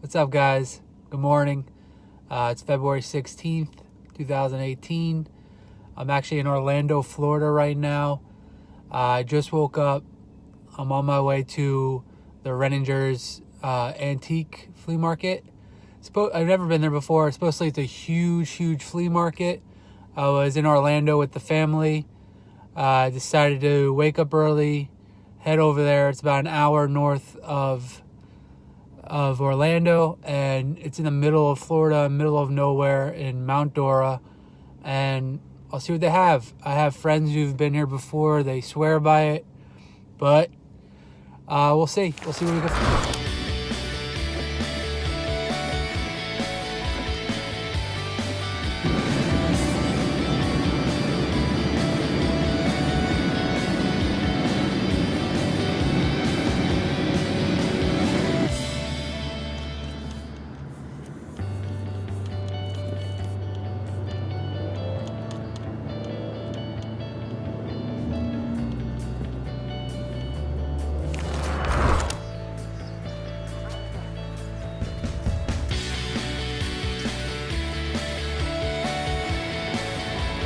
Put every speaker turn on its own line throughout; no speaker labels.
What's up, guys? Good morning. It's February 16th, 2018. I'm actually in Orlando, Florida right now. I just woke up. I'm on my way to the Renninger's antique flea market. I've never been there before. Supposedly it's a huge flea market. I was in Orlando with the family. I decided to wake up early, head over there. It's about an hour north of Orlando, and it's in the middle of Florida, middle of nowhere in Mount Dora, and I'll see what they have. I have friends who've been here before. They swear by it, but we'll see. We'll see what we get.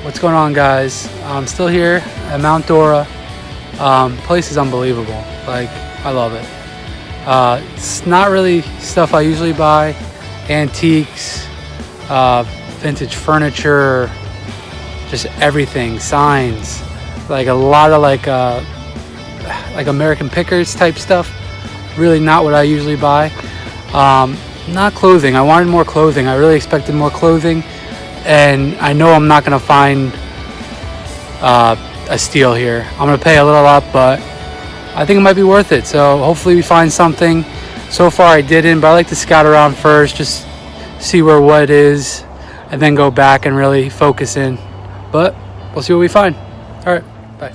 What's going on, guys? I'm still here at Mount Dora. Place is unbelievable. Like, I love it. It's not really stuff I usually buy. Antiques, vintage furniture, just everything. Signs, like a lot of like American Pickers type stuff. Really not what I usually buy. Not clothing. I wanted more clothing. I really expected more clothing. And I know I'm not going to find a steal here. I'm going to pay a little up, but I think it might be worth it. So hopefully we find something. So far I didn't, but I like to scout around first, just see what is, and then go back and really focus in. But we'll see what we find. All right, bye.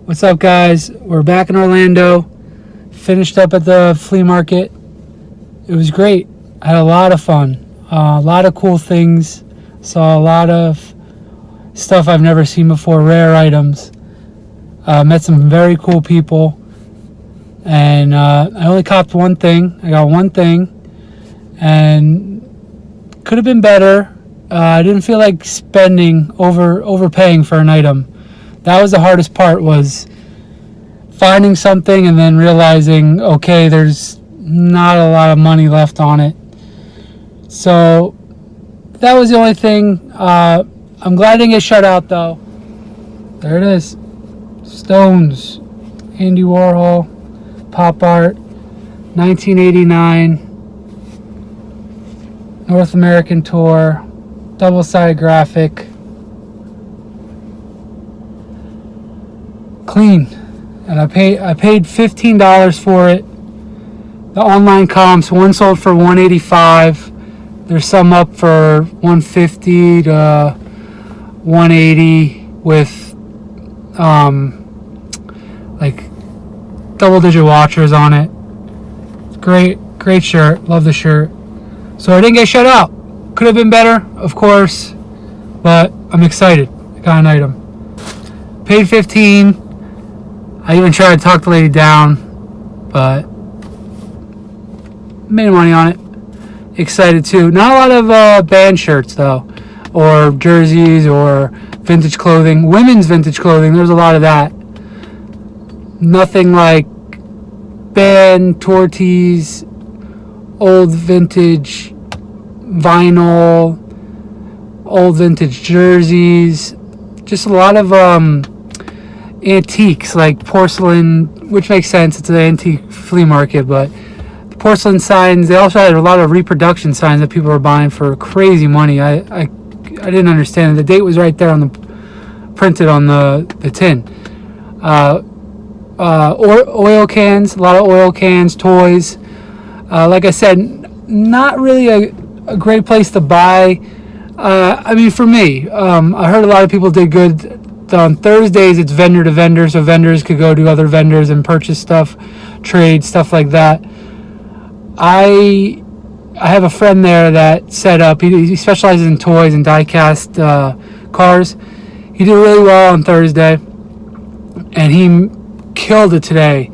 What's up, guys? We're back in Orlando. Finished up at the flea market. It was great. I had a lot of fun. A lot of cool things. Saw a lot of stuff I've never seen before, rare items. Met some very cool people. And I only copped one thing. I got one thing. And could have been better. I didn't feel like overpaying for an item. That was the hardest part, was finding something and then realizing, okay, there's not a lot of money left on it. So that was the only thing. I'm glad I didn't get shut out, though. There it is. Stones. Andy Warhol. Pop art. 1989. North American tour. Double-sided graphic. Clean. And I paid $15 for it. The online comps, one sold for $185. There's some up for $150 to $180 with like double-digit watchers on it. It's great shirt. Love the shirt. So I didn't get shut out. Could have been better, of course, but I'm excited. I got an item. Paid $15. I even tried to talk the lady down, but made money on it. Excited too. Not a lot of band shirts though, or jerseys, or vintage clothing. Women's vintage clothing, there's a lot of that. Nothing like band tour tees, old vintage vinyl, old vintage jerseys. Just a lot of antiques, like porcelain, which makes sense, it's an antique flea market, but the porcelain signs. They also had a lot of reproduction signs that people were buying for crazy money. I didn't understand it. The date was right there on the printed on the tin. Oil cans, a lot of oil cans, toys. Like I said, not really a great place to buy. I mean, for me, I heard a lot of people did good. On Thursdays, it's vendor to vendor, so vendors could go to other vendors and purchase stuff, trade, stuff like that. I have a friend there that set up, he specializes in toys and die-cast cars. He did really well on Thursday, and he killed it today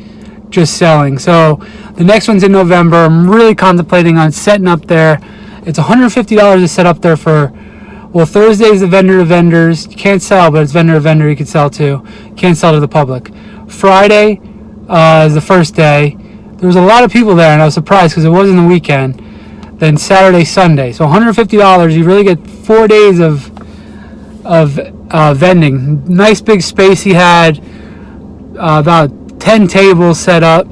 just selling. So the next one's in November. I'm really contemplating on setting up there. It's $150 to set up there for, well, Thursday's the vendor to vendors. You can't sell, but it's vendor to vendor you can sell to. You can't sell to the public. Friday is the first day. There was a lot of people there, and I was surprised because it wasn't the weekend. Then Saturday, Sunday. So $150, you really get 4 days of vending. Nice big space he had. About 10 tables set up.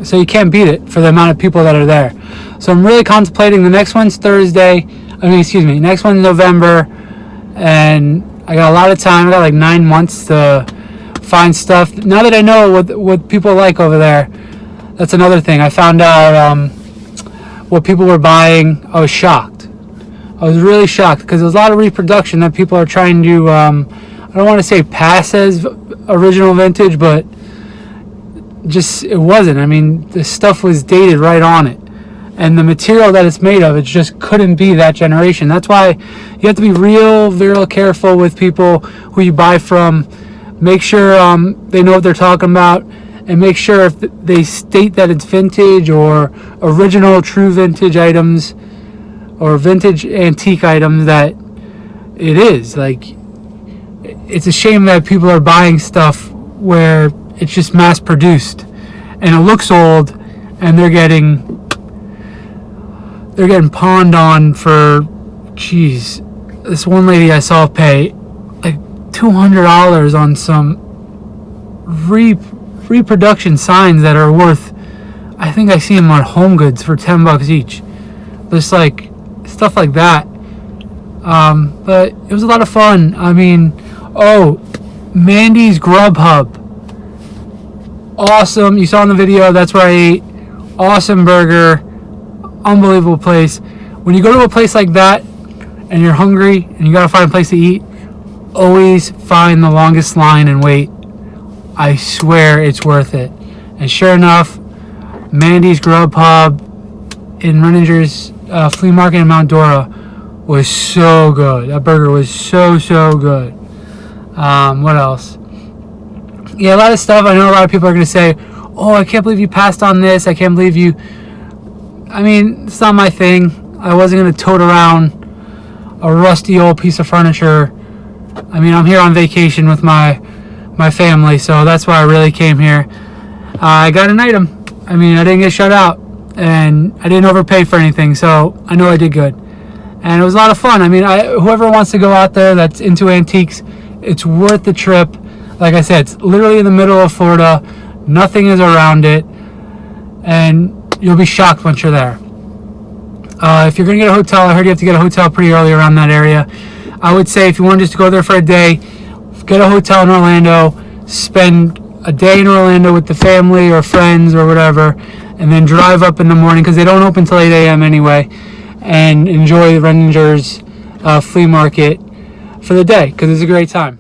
So you can't beat it for the amount of people that are there. So I'm really contemplating. The next one's Thursday. Next one's November. And I got a lot of time. I got like 9 months to find stuff. Now that I know what people like over there, that's another thing. I found out what people were buying, I was shocked. I was really shocked because there's a lot of reproduction that people are trying to, I don't want to say pass as original vintage, but just it wasn't. I mean, the stuff was dated right on it. And the material that it's made of, it just couldn't be that generation. That's why you have to be real careful with people who you buy from. Make sure they know what they're talking about, and make sure if they state that it's vintage or original true vintage items or vintage antique items, that it is. Like, it's a shame that people are buying stuff where it's just mass produced and it looks old, and they're getting pawned on for, geez, this one lady I saw pay like $200 on some reproduction signs that are worth, I think I see them on Home Goods for $10 each. Just like stuff like that. But it was a lot of fun. I mean, Mandy's Grubhub, awesome. You saw in the video, that's where I ate. Awesome burger, unbelievable place. When you go to a place like that and you're hungry and you gotta find a place to eat, always find the longest line and wait. I swear it's worth it. And sure enough, Mandy's Grubhub in Renninger's flea market in Mount Dora was so good. That burger was so good. What else? Yeah, a lot of stuff. I know a lot of people are going to say, oh, I can't believe you passed on this. I can't believe you. I mean, it's not my thing. I wasn't going to tote around a rusty old piece of furniture. I mean, I'm here on vacation with my family, so that's why I really came here. I got an item. I mean, I didn't get shut out, and I didn't overpay for anything, so I know I did good. And it was a lot of fun. I mean, whoever wants to go out there that's into antiques, it's worth the trip. Like I said, it's literally in the middle of Florida. Nothing is around it, and you'll be shocked once you're there. If you're going to get a hotel, I heard you have to get a hotel pretty early around that area. I would say if you want just to go there for a day, get a hotel in Orlando, spend a day in Orlando with the family or friends or whatever, and then drive up in the morning because they don't open till 8 a.m. anyway, and enjoy Renninger's flea market for the day because it's a great time.